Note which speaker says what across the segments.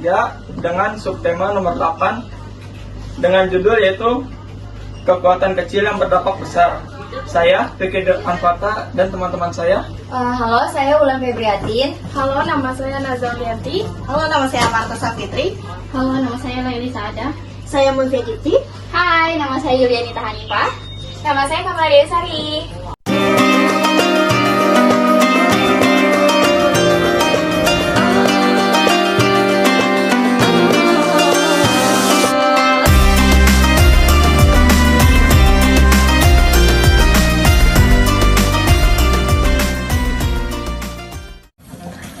Speaker 1: 3 dengan subtema nomor 8 dengan judul yaitu kekuatan kecil yang berdampak besar. Saya, Vicky Anfata, dan teman-teman saya.
Speaker 2: Halo, saya Ulan Febriatin.
Speaker 3: Halo, nama saya Nazalianti.
Speaker 4: Halo, nama saya Marta Safitri.
Speaker 3: Halo, nama saya Laili Saada.
Speaker 4: Saya Mulvia Giti.
Speaker 2: Hai, nama saya Yulianita Hanifah. Nama saya Kamala Dewi Sari.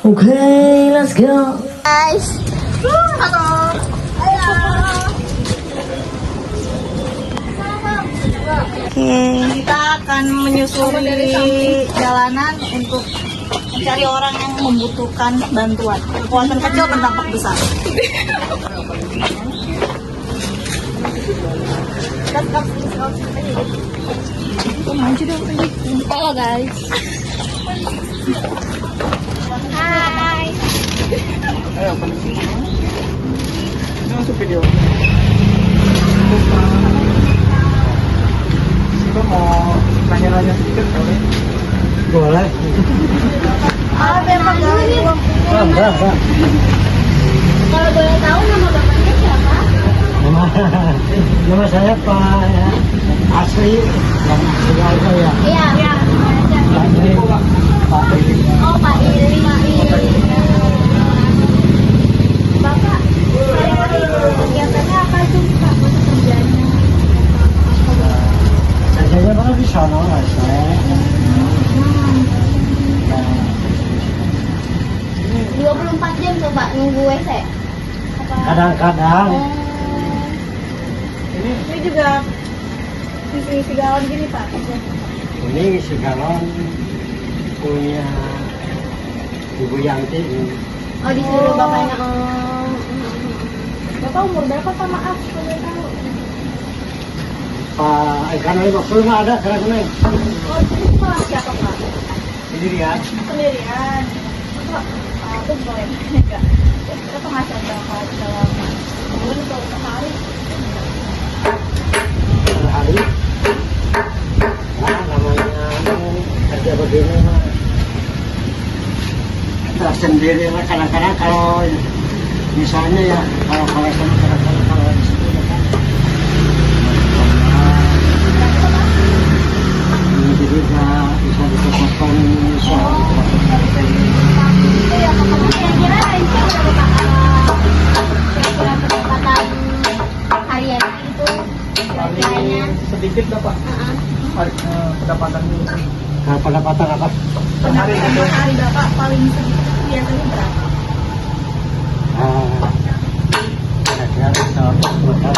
Speaker 5: Okay, let's go.
Speaker 4: Guys. Halo. Oke, kita akan menyusuri jalanan untuk mencari orang yang membutuhkan bantuan. Kekuatan kecil berdampak besar.
Speaker 3: Halo guys.
Speaker 2: Hai.
Speaker 1: Ayo, ini masuk video. Kita mau nanya-nanya sedikit kali.
Speaker 5: Boleh.
Speaker 4: Memang
Speaker 5: Enggak.
Speaker 2: Kalau boleh tahu nama bapaknya siapa?
Speaker 5: Nama saya Pak ya. Asli yang asli aja ya.
Speaker 2: Iya.
Speaker 5: Pak Iri. Pak Iri.
Speaker 2: Oh, Pak Iri. Bapak, kegiatannya apa itu Pak? Kerjanya?
Speaker 5: Kerjanya mana di sana lah saya.
Speaker 2: 24 jam tuh Pak nunggu WC.
Speaker 5: Kadang-kadang
Speaker 3: Ini juga isi galon gini Pak.
Speaker 5: ini si galon punya Ibu Yanti ini.
Speaker 2: Oh, disuruh bapaknya.
Speaker 3: Bapak umur berapa Pak? Maaf, boleh tahu.
Speaker 5: Pak ikan lagi maksudnya mah ada sekarang ini.
Speaker 3: Oh, itu Pak siapa Pak?
Speaker 5: Ini dia.
Speaker 3: Sendirian. Bapak, aku boleh nanya nggak? Kita penghasilan berapa selama? Boleh tahu sehari?
Speaker 5: Hari. Nah, namanya kerja begini mah. Kita sendiri lah kadang-kadang kalau misalnya ya kalau sama kadang-kadang kalau di situ ya kan. Ini jadi bisa dikosongkan bisa
Speaker 2: Kira-kira itu berapa kira-kira pendapatan harian itu kira-kiranya?
Speaker 1: Sedikit dah Pak. Pendapatan
Speaker 5: pendapatan apa?
Speaker 1: sehari itu.
Speaker 3: Hari Bapak paling sedikit biasanya berapa?
Speaker 5: Kira-kira bisa berapa?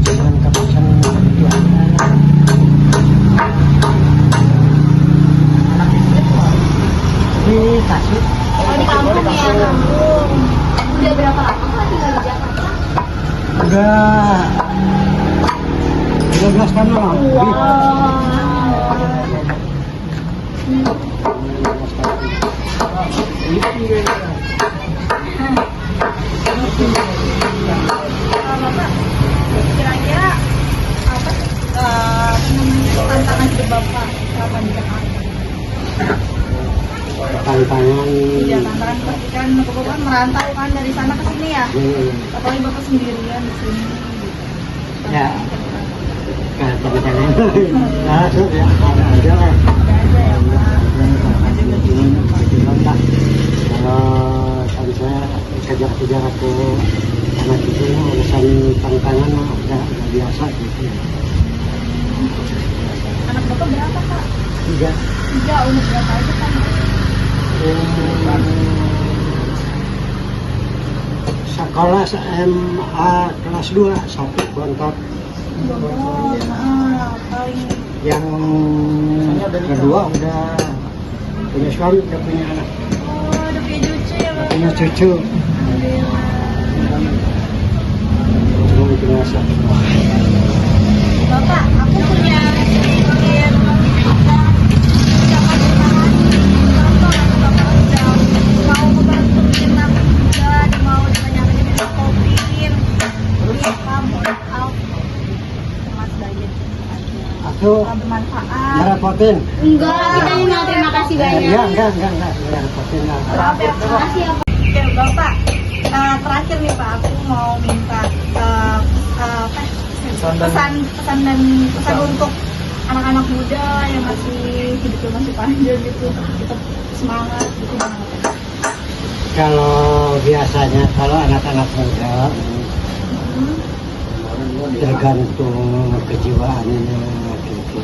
Speaker 5: Cuman keputusan di Tasik.
Speaker 2: Oh, di kampung ya, kampung. Udah berapa lama Pak tinggal di Jakarta?
Speaker 5: Udah 13 tahun lah.
Speaker 3: Bapak, kira-kira apa tantangan hidup Bapak selama di Jakarta?
Speaker 5: Tantangan
Speaker 3: Iya, tantangan pasti kan Bapak merantau kan dari sana ke sini ya. Apalagi Bapak sendirian di sini.
Speaker 5: ya tantangan masuk ya ada aja lah. Kalau tadi saya kejar-kejar aku anak itu urusan tantangan mah udah biasa gitu.
Speaker 3: Anak Bapak berapa Pak?
Speaker 5: 3
Speaker 3: umur berapa aja Pak?
Speaker 5: sekolah SMA kelas 2 satu kontak
Speaker 3: Paling
Speaker 5: yang kedua udah punya suami udah punya anak
Speaker 3: udah punya cucu ya Bapak.
Speaker 5: punya cucu belum biasa.
Speaker 3: Bapak, aku punya izin gitu.
Speaker 5: Aku
Speaker 3: Bermanfaat.
Speaker 5: ngerepotin.
Speaker 2: Enggak, kita mau terima kasih banyak.
Speaker 5: Enggak ngerepotin lah.
Speaker 3: Maaf ya, makasih ya Pak. Oke, Bapak. Terakhir nih Pak, aku mau minta pesan untuk anak-anak muda yang masih hidupnya masih panjang gitu, tetap semangat gitu.
Speaker 5: Kalau biasanya kalau anak-anak muda tergantung kejiwaannya gitu.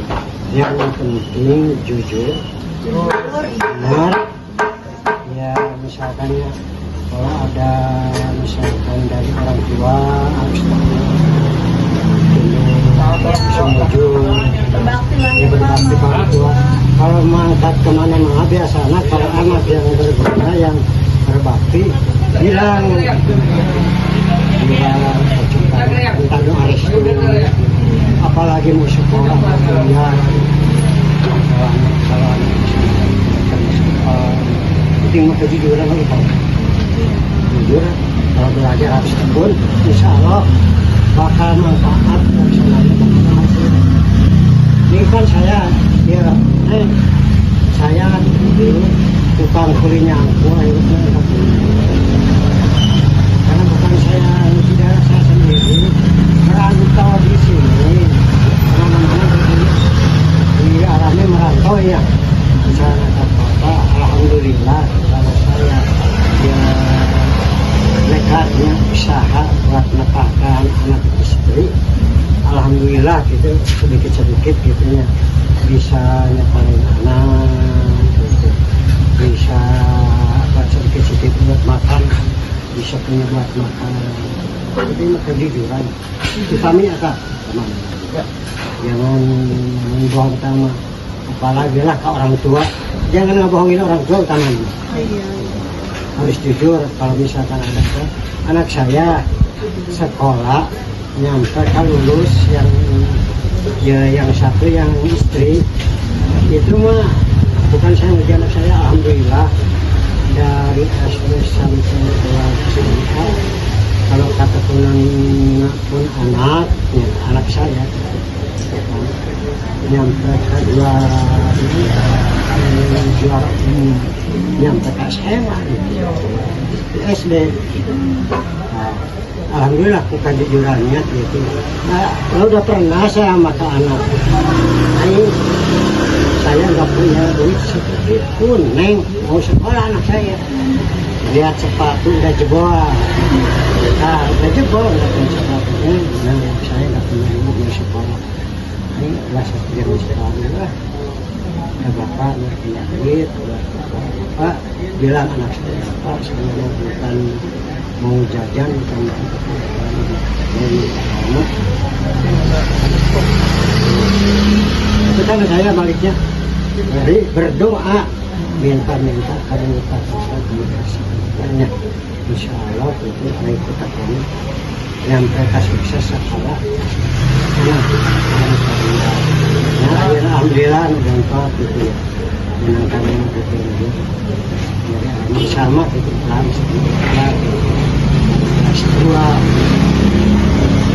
Speaker 5: Yang penting jujur, benar. Ya misalkan ya kalau ada misalkan dari orang tua harus bisa jujur, ya berbakti pada tua. Kalau mangkat kemana-mana biasanya kalau anak yang berguna yang berbakti bilang entah doa restu, apalagi mau sekolah kuliah, kalau anak penting mah kejujuran lagi Pak. Jujur, kalau belajar harus tekun, insya Allah bakal manfaat dan semuanya bakal hasil. Ini kan saya, ya, saya dulu tukang kuli nyangkut, karena bukan saya tidak saya sendiri merantau di sini, mana-mana di alamnya merantau ya. Misalnya kata alhamdulillah kalau saya ya nekatnya usaha buat nekahkan anak istri, alhamdulillah gitu sedikit-sedikit gitu ya bisa nyeparin anak gitu. Bisa buat sedikit-sedikit buat makan, bisa punya buat makan. Jadi kejujuran itu kami akan teman jangan membohong sama apalagi lah ke orang tua, jangan ngebohongin orang tua utamanya. Harus jujur. Kalau misalkan ada anak saya sekolah nyampe kan lulus yang satu yang istri itu mah bukan saya ngerjain anak saya, alhamdulillah dari SD sampai kelas SMA. Kalau kata pun anak saya nyampe ke juara umum, nyampe ke SMA di SD. Nah, alhamdulillah bukan jujurannya gitu. Nah, udah pernah saya sama ke anak, saya nggak punya duit sedikit pun, neng mau sekolah anak saya, lihat sepatu udah jebol, nah udah jebol nggak punya sepatunya, nah saya nggak punya duit mau sekolah. Ini lah saya sekolah lah, ya bapak nggak punya duit, bapak bilang anak saya, pak sebenarnya bukan mau jajan, bukan mau anak. Itu kan saya baliknya jadi berdoa minta karena kita kasih insya Allah itu naik kita ini yang mereka sukses sekolah alhamdulillah menonton gitu ya menangkan gitu jadi ini sama gitu kan setelah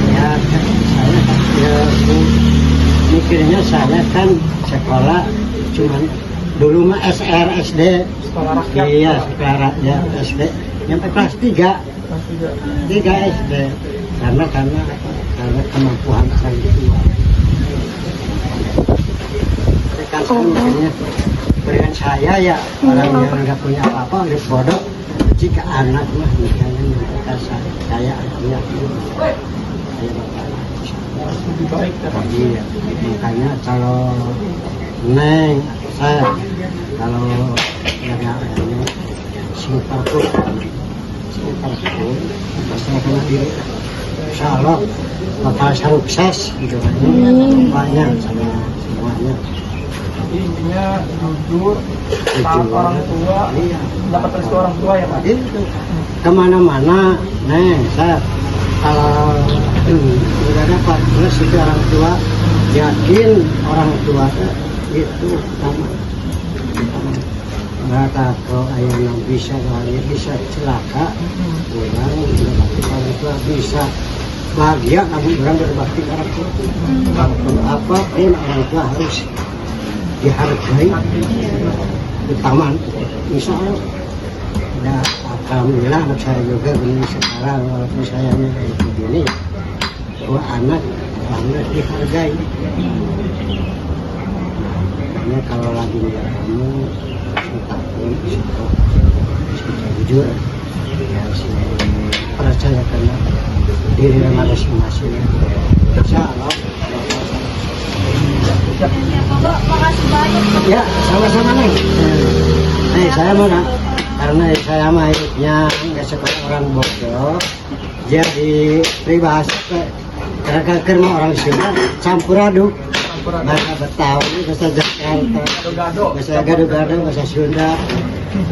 Speaker 5: ya saya ya mikirnya saya kan sekolah cuman dulu mah SR SD
Speaker 1: Sekolah rakyat.
Speaker 5: iya sekolah ya SD nyampe kelas 3 SD karena kemampuan saya itu kan sebenarnya berikan saya ya orang yang nggak punya apa-apa udah bodoh jika anak mah misalnya nyampe saya punya
Speaker 1: Lebih baik
Speaker 5: iya, makanya kalau neng saya kalau ada super pun pasti akan diri insya Allah bakal sukses gitu kan banyak sama semuanya.
Speaker 1: Jadi intinya jujur, taat orang tua,
Speaker 5: iya.
Speaker 1: dapat restu orang tua ya Pak.
Speaker 5: Itu kemana-mana neng saya kalau udah dapat plus itu orang tua yakin orang tua itu utama nggak tahu ayah yang bisa celaka orang tua bisa bahagia kamu orang berbakti orang tua. Walaupun apapun orang tua harus dihargai, utama insya Allah. Ya, alhamdulillah anak saya juga begini sekarang walaupun saya kayak begini, bahwa anak alhamdulillah dihargai. Makanya kalau lagi lihat kamu, takut, jujur, ya percaya karena diri masing-masing. Insya Allah.
Speaker 3: Makasih banyak.
Speaker 5: Ya, sama-sama nih. Saya mana? Karena saya mah hidupnya nggak seperti orang bodoh. Jadi pribahasa karena kerma orang Sunda campur aduk. Bahasa Betawi, bahasa Jakarta, bahasa gado-gado, bahasa Sunda.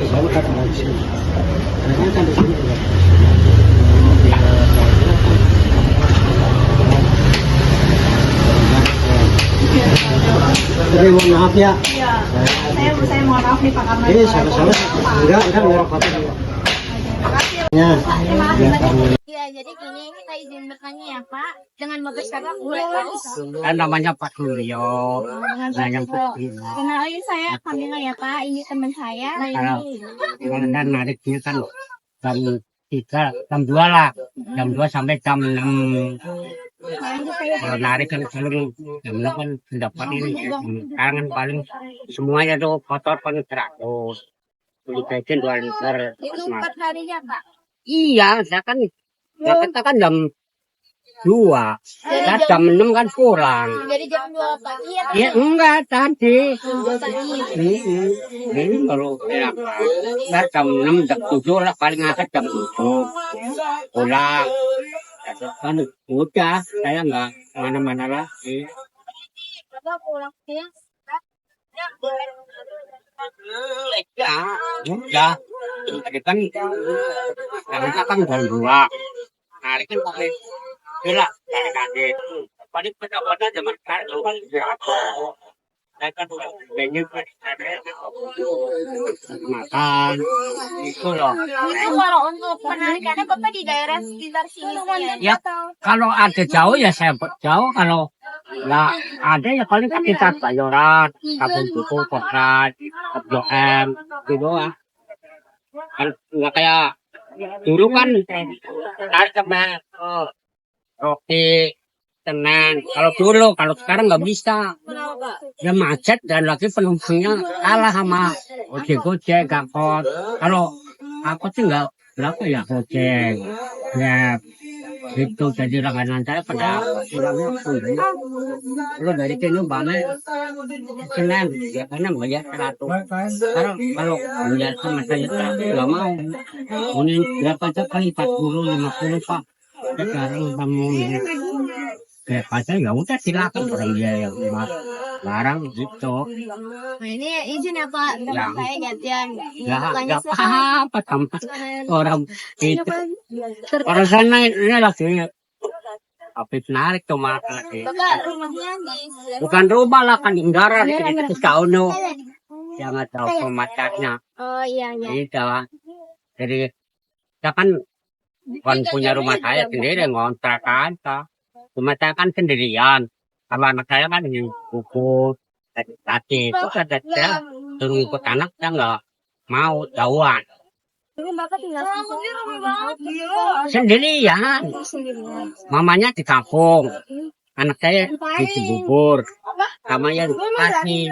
Speaker 5: Saya bukan orang Sunda. Karena kan di sini juga. Tapi mohon maaf ya.
Speaker 3: Saya mohon maaf nih Pak karena
Speaker 5: Sama-sama. Enggak apa-apa. Ya.
Speaker 2: Ya, jadi gini, kita izin bertanya ya Pak. Dengan Bapak siapa boleh tahu?
Speaker 5: Kan namanya Pak Suryo. Dengan Putri.
Speaker 2: Kenalin saya Kamila ya Pak. Ini teman saya.
Speaker 5: Kalau kan nariknya kan jam 3, jam 2 lah. Jam 2 sampai jam 6. Kalau narik kan selalu jam 6 kan pendapat ini. Sekarang kan paling semuanya tuh kotor kan 100. Dibaikin 2 liter.
Speaker 2: Itu 4 hari ya Pak.
Speaker 5: Iya, saya kan kita kan jam 2. Saya jam 6 kan pulang.
Speaker 2: Dari jam 2 pagi atau
Speaker 5: Ya enggak tadi.
Speaker 2: jam 2 pagi?
Speaker 5: Ini kalau saya jam 6, jam 7 lah paling agak jam 7 pulang. Kan udah saya nggak mana-mana lagi.
Speaker 2: Bapak pulang siang.
Speaker 5: Ya, udah. Tadi kan karena kan jam 2. Hari kan pakai gila tadi. Paling pada zaman sekarang kan berapa? Saya kan banyak makan itu loh.
Speaker 2: Itu kalau untuk penarikannya Bapak di daerah sekitar sini
Speaker 5: Ya, kalau ada jauh ya saya jauh. Kalau nggak ada ya paling kita Bayoran, Kampung Buku, Koran, Joem, gitu lah. Kan nggak kayak dulu kan sama roti tenang. Kalau dulu, kalau sekarang nggak bisa. Ya macet dan lagi penumpangnya kalah sama ojek angkot. Kalau angkot sih nggak berapa ya ojek. Ya itu jadi langganan saya pada pulangnya lu dari sini balik Senin ya karena bayar 100. Kalau bayar sama saya nggak mau. Ini berapa kali 40-50 Pak. Sekarang kamu kayak pasal ya udah silakan orang dia yang larang gitu.
Speaker 2: Nah ini izin ya Pak,
Speaker 5: Ya.
Speaker 2: saya gantian.
Speaker 5: Nggak apa-apa sama orang itu. Orang sana ini lagi habis narik tuh makan lagi.
Speaker 2: Bapak rumahnya di
Speaker 5: Bukan rumah lah kan Indara itu Kauno. Jangan tahu pematahnya.
Speaker 2: Oh iya iya.
Speaker 5: Itu lah. Jadi kita kan bukan punya rumah saya sendiri ngontrak aja. Rumah saya kan sendirian. Kalau anak saya kan yang kuku tadi itu ada saya suruh ikut anak saya nggak mau jauhan.
Speaker 2: Ini Bapak tinggal
Speaker 5: Sendirian. Mamanya di kampung. Anak saya di Cibubur. Sama yang kasih.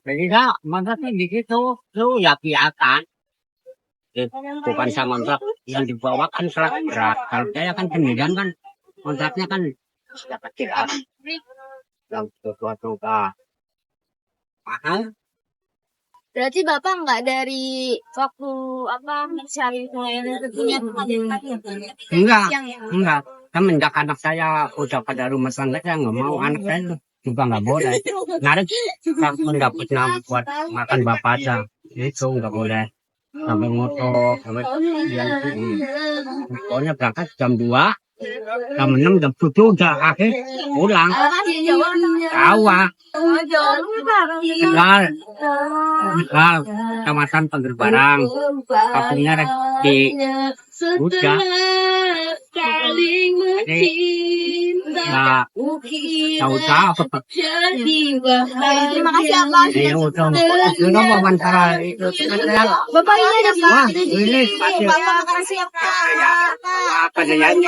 Speaker 5: Jadi lah, masa sih di situ. Lu ya biarkan. Bukan sama kontrak yang dibawa kan serat berat. Kalau saya kan sendirian kan kontraknya kan dapat kira. Yang sesuatu mahal.
Speaker 2: Berarti Bapak nggak dari waktu mencari pelayanan tentunya
Speaker 5: Enggak.
Speaker 2: siang ya?
Speaker 5: Enggak. Semenjak anak saya udah pada rumah tangga saya nggak mau anak saya juga nggak boleh. Narik mendapatnya buat makan bapak aja. Itu nggak boleh. Sampai motor, sampai pokoknya berangkat jam 2, jam 6, jam 7 udah akhir pulang.
Speaker 2: Jawa.
Speaker 5: Jawa. Tegal, Kecamatan Pagerbarang, kampungnya di Buca. Jadi, ya, tahu-tahu apa Pak?
Speaker 4: Terima kasih Abang.
Speaker 5: Ya, udah. Lu mau wawancara itu saya.
Speaker 4: Bapak ini ada Pak.
Speaker 5: Wah, ini pasti.
Speaker 4: Bapak makasih ya Pak.
Speaker 5: Apa nyanyi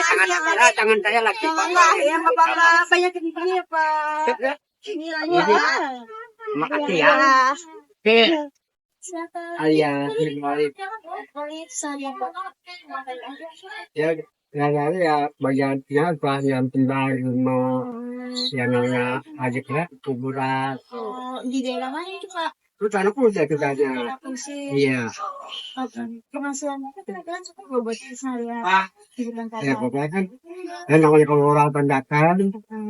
Speaker 5: tangan saya lagi.
Speaker 4: Bapak ya Bapak banyak ini ya Pak. Nilainya.
Speaker 5: Makasih ya. Oke. Ayah, terima kasih. Ya, bagian yang tentang ilmu yang namanya ajaknya kuburan.
Speaker 4: Di daerah mana itu Pak?
Speaker 5: Itu tanah kuda katanya. Iya.
Speaker 4: Penghasilan apa kira-kira cukup buat sehari-hari
Speaker 5: Ah,
Speaker 4: di bulan
Speaker 5: ya
Speaker 4: Katal?
Speaker 5: pokoknya kan. Dan namanya kalau orang pendatang,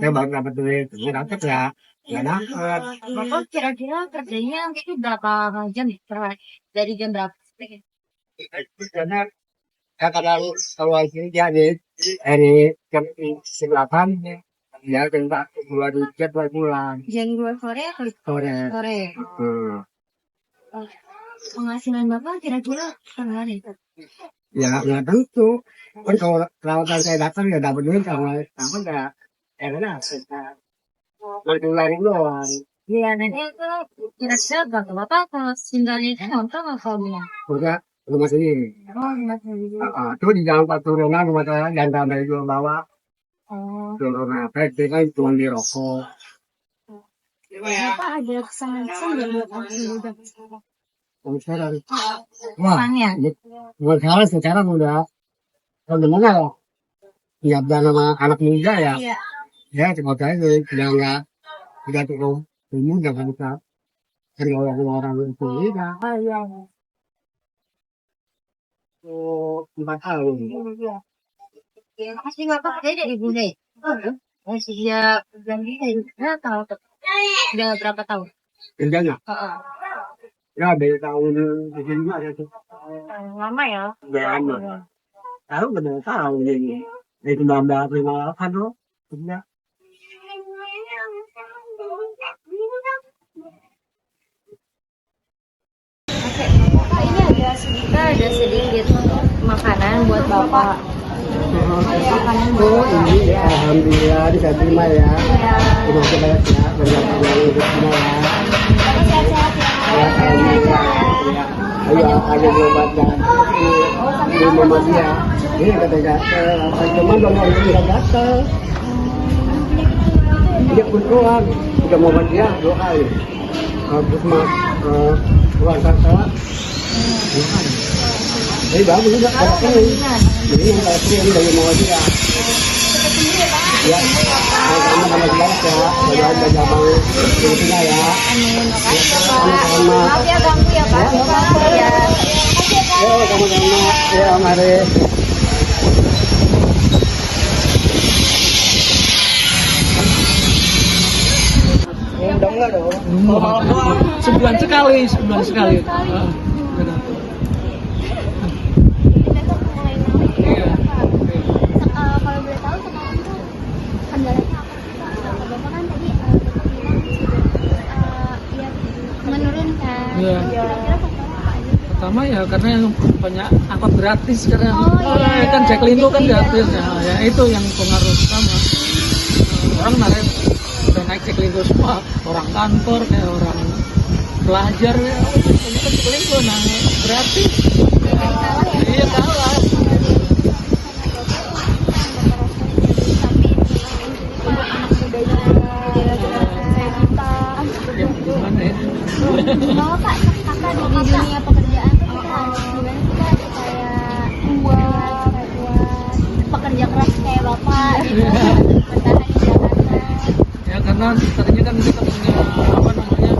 Speaker 5: saya baru dapat duit. Nggak dapat ya. Nggak dapat.
Speaker 2: Bapak kira-kira kerjanya itu berapa jam ya? Dari jam berapa?
Speaker 5: Karena kalau sini dia dari jam 8 ya kena 2 bulan
Speaker 2: Jam 2 sore atau
Speaker 5: sore.
Speaker 2: sore? Penghasilan Bapak kira-kira per hari?
Speaker 5: Ya nggak tentu. Kan kalau perawatan saya datang ya dapat duit, kalau enggak enak. Lari doang.
Speaker 2: Iya, nanti itu kira-kira berapa Bapak kalau tinggalnya itu nonton atau gimana?
Speaker 5: Udah rumah sini.
Speaker 2: Oh, masih.
Speaker 5: Itu di jalan Paturunan rumah saya jantan dari jual bawah.
Speaker 2: Oh,
Speaker 5: Turunan itu kan cuma di rokok.
Speaker 2: Bapak ada kesan-kesan dari anak muda sekarang?
Speaker 5: Kalau sekarang, wah,
Speaker 2: Kesannya?
Speaker 5: buat sekarang udah gimana ya? Ya sama anak muda ya.
Speaker 2: Iya.
Speaker 5: Ya cuma saya udah nggak cukup umur nggak bisa dari orang itu ya. Oh, 4 tahun.
Speaker 2: Terima kasih Bapak. Saya dari Bunda. Sejak bulan ini tahu udah berapa tahun?
Speaker 5: Kerjanya? Ya dari tahun segini aja tuh.
Speaker 2: Lama ya?
Speaker 5: Udah lama. Tahu benar tahu ini. Itu 1958 loh. Kerja.
Speaker 2: Ini ada sedikit makanan buat Bapak.
Speaker 5: Oh ini ya, alhamdulillah bisa terima ya. Terima kasih banyak ya, banyak yang semua ya. Ya, alhamdulillah. Ayo, ada obat dan di mama dia. Ini kata-kata, cuma dong orang ini nggak gatel. Dia berdoa, udah mau dia doa ya. Puskesmas, luar kata. Jadi bagus juga kalau kering. Jadi yang kalau kering dari mau dia. Ya, sama jelas ya. Jaga bang Filipina ya.
Speaker 2: Maaf ya ganggu ya Pak. Ya.
Speaker 5: Ya, sama-sama. Ya, mari. Undang nggak dong?
Speaker 1: Sebulan sekali.
Speaker 3: Kalau boleh tahu sekarang tuh kendalanya apa sih Pak? Kata Bapak kan tadi ya menurunkan.
Speaker 1: Iya.
Speaker 3: Kira-kira faktornya apa aja?
Speaker 1: Pertama ya karena yang banyak angkot gratis sekarang.
Speaker 3: iya.
Speaker 1: Kan Jaklingko kan gratis ya itu yang pengaruh utama. Orang udah naik Jaklingko semua, orang kantor kayak orang pelajar ya, ini kan Jaklingko gratis. Iya kalah. Ya gimana ya?
Speaker 3: Kalau Pak, kakak di dunia pekerjaan tuh kita harus gimana sih Pak supaya kuat pekerja keras kayak Bapak gitu bertahan di Jakarta.
Speaker 1: Ya karena tadinya kan kita punya apa namanya,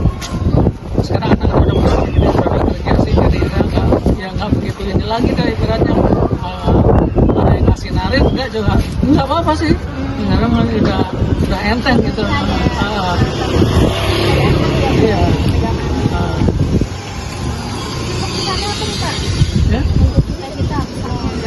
Speaker 1: sekarang anak-anak udah masuk kerja sih, jadi nggak begitu ini lagi kan ibaratnya ada yang ngasih narik enggak juga nggak apa-apa sih, sekarang udah enteng gitu. Iya.
Speaker 3: Sana apa nih Pak?
Speaker 1: Ya.
Speaker 3: Untuk kita kesehatan.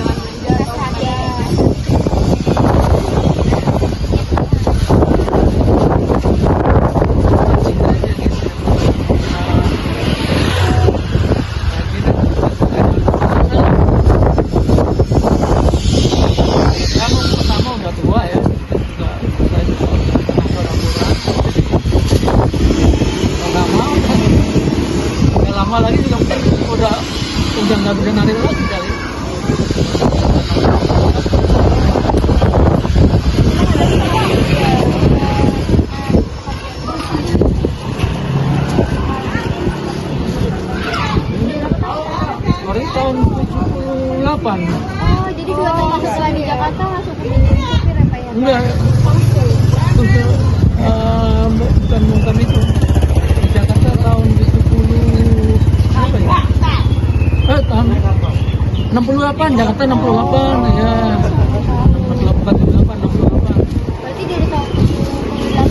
Speaker 1: 68, Jakarta 68, ya. 68, 68.
Speaker 3: Berarti dari tahun 68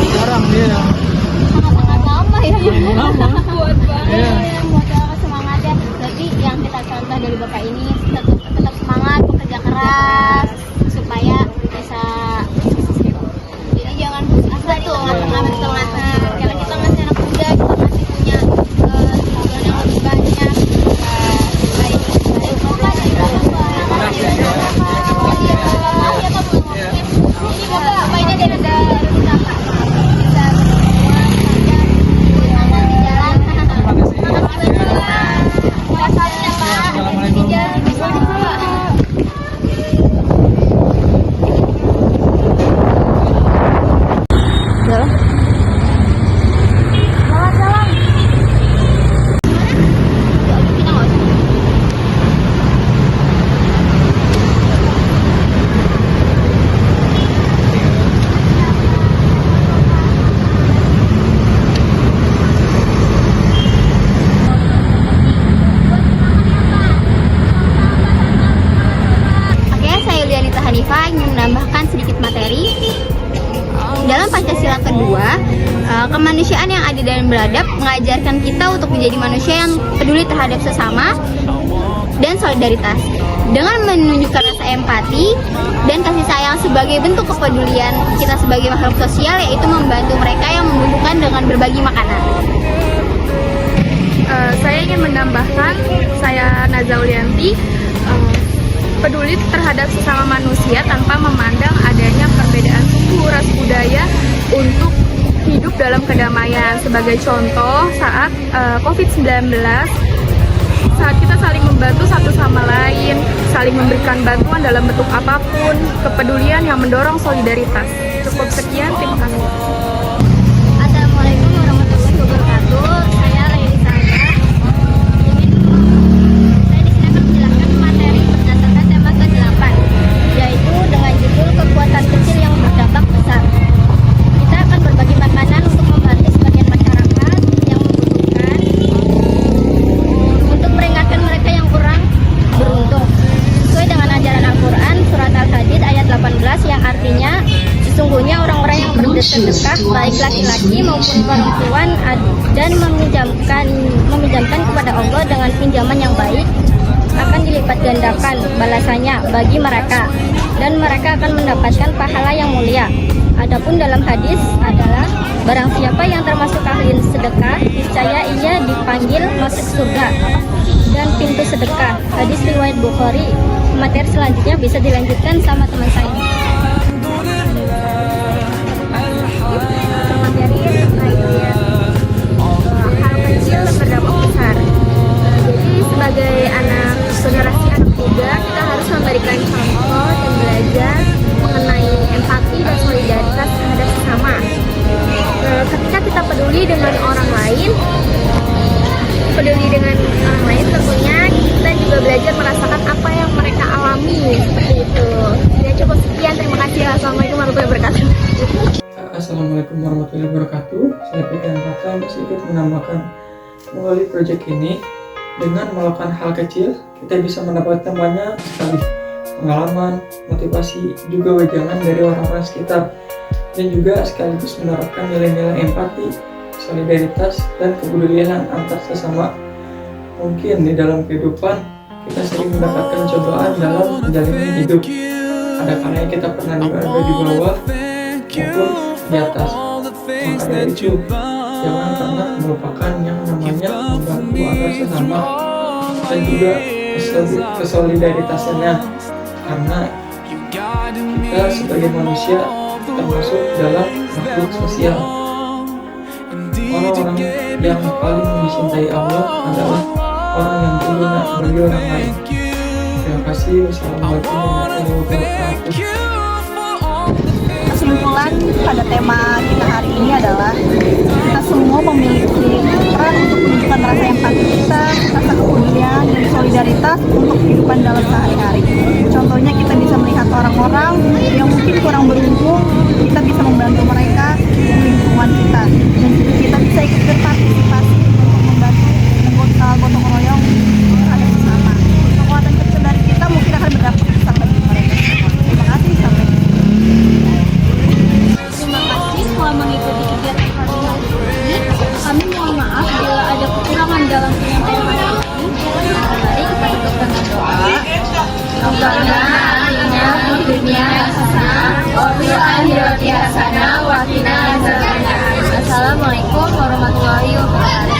Speaker 1: Sekarang ya.
Speaker 3: sangat-sangat lama ya.
Speaker 1: Lama.
Speaker 3: Kuat banget.
Speaker 1: Iya.
Speaker 3: Modal semangatnya. Berarti yang kita contoh dari Bapak ini tetap semangat, bekerja keras supaya bisa sukses gitu. Jadi jangan putus asa tuh, amat semangat. Karena kita masih anak muda, kita masih punya tujuan yang lebih banyak. Baik, Bapak, ini Bapak, mainnya dari kita Pak. Bisa semua saja semangat di jalan.
Speaker 1: Terima kasih.
Speaker 3: Rasanya Pak,
Speaker 1: Assalamualaikum.
Speaker 3: di jalan bisa Pak. Oke, saya Yulianita Hanifah ingin menambahkan sedikit materi. Dalam Pancasila kedua, kemanusiaan yang adil dan beradab mengajarkan kita untuk menjadi manusia yang peduli terhadap sesama dan solidaritas. Dengan menunjukkan rasa empati dan kasih sayang sebagai bentuk kepedulian kita sebagai makhluk sosial, yaitu membantu mereka yang membutuhkan dengan berbagi makanan.
Speaker 6: Saya ingin menambahkan, saya Nazaulianti, peduli terhadap sesama manusia tanpa memandang adanya perbedaan suku, ras, budaya untuk hidup dalam kedamaian. Sebagai contoh, saat COVID-19, saat kita saling membantu satu sama lain, saling memberikan bantuan dalam bentuk apapun, kepedulian yang mendorong solidaritas. Cukup sekian, terima kasih.
Speaker 3: Assalamualaikum warahmatullahi wabarakatuh. Saya Laili Sandra. Saya di sini akan menjelaskan materi berdasarkan tema ke-8, yaitu dengan judul kekuatan kecil yang berdampak besar. Kita akan berbagi makanan untuk membantu sebagian masyarakat yang membutuhkan, untuk meringankan mereka yang kurang beruntung. Sesuai dengan ajaran Al-Quran surat Al-Hadid ayat 18 yang artinya sesungguhnya orang-orang yang bersedekah baik laki-laki maupun perempuan dan meminjamkan kepada Allah dengan pinjaman yang baik akan dilipat gandakan balasannya bagi mereka dan mereka akan mendapatkan pahala yang mulia. Adapun dalam hadis adalah barang siapa yang termasuk ahli sedekah niscaya ia dipanggil masuk surga dan pintu sedekah. Hadis riwayat Bukhari. Materi selanjutnya bisa dilanjutkan sama teman saya. Materi hal kecil berdampak besar. Jadi sebagai anak generasi anak muda, kita harus memberikan contoh dan belajar mengenai empati dan solidaritas terhadap sesama. Ketika kita peduli dengan orang lain, tentunya kita juga belajar merasakan apa yang mereka alami, seperti itu. Ya, cukup sekian, terima kasih. Assalamualaikum warahmatullahi wabarakatuh.
Speaker 1: Assalamualaikum warahmatullahi wabarakatuh. Saya Pikan Pakam sedikit menambahkan melalui proyek ini, dengan melakukan hal kecil kita bisa mendapatkan banyak sekali pengalaman, motivasi, juga wejangan dari orang-orang sekitar, dan juga sekaligus menerapkan nilai-nilai empati, solidaritas, dan kepedulian antar sesama. Mungkin di dalam kehidupan kita sering mendapatkan cobaan dalam menjalani hidup. Ada kalanya kita pernah berada di bawah maupun di atas. Maka dari itu, jangan pernah melupakan yang namanya membantu antar sesama dan juga kesolidaritasannya, karena kita sebagai manusia termasuk dalam makhluk sosial. Orang-orang yang paling dicintai Allah adalah orang yang berguna bagi orang lain. Terima kasih. Wassalamualaikum warahmatullahi wabarakatuh.
Speaker 4: Kesimpulan pada tema kita hari ini adalah kita semua memiliki peran untuk menunjukkan rasa empati kita, rasa kepedulian dan solidaritas untuk kehidupan dalam sehari-hari. Contohnya kita bisa melihat orang-orang yang mungkin kurang beruntung, kita bisa membantu mereka di lingkungan kita, dan kita bisa ikut berpartisipasi untuk membantu gotong royong terhadap sesama.
Speaker 3: telah mengikuti kegiatan hari ini. Kami mohon maaf bila ada kekurangan dalam penyampaian hari ini. Mari kita tutup dengan doa. Rabbana atina fid dunya hasanah wa fil akhirati hasanah wa qina adzabannar. Assalamualaikum warahmatullahi wabarakatuh.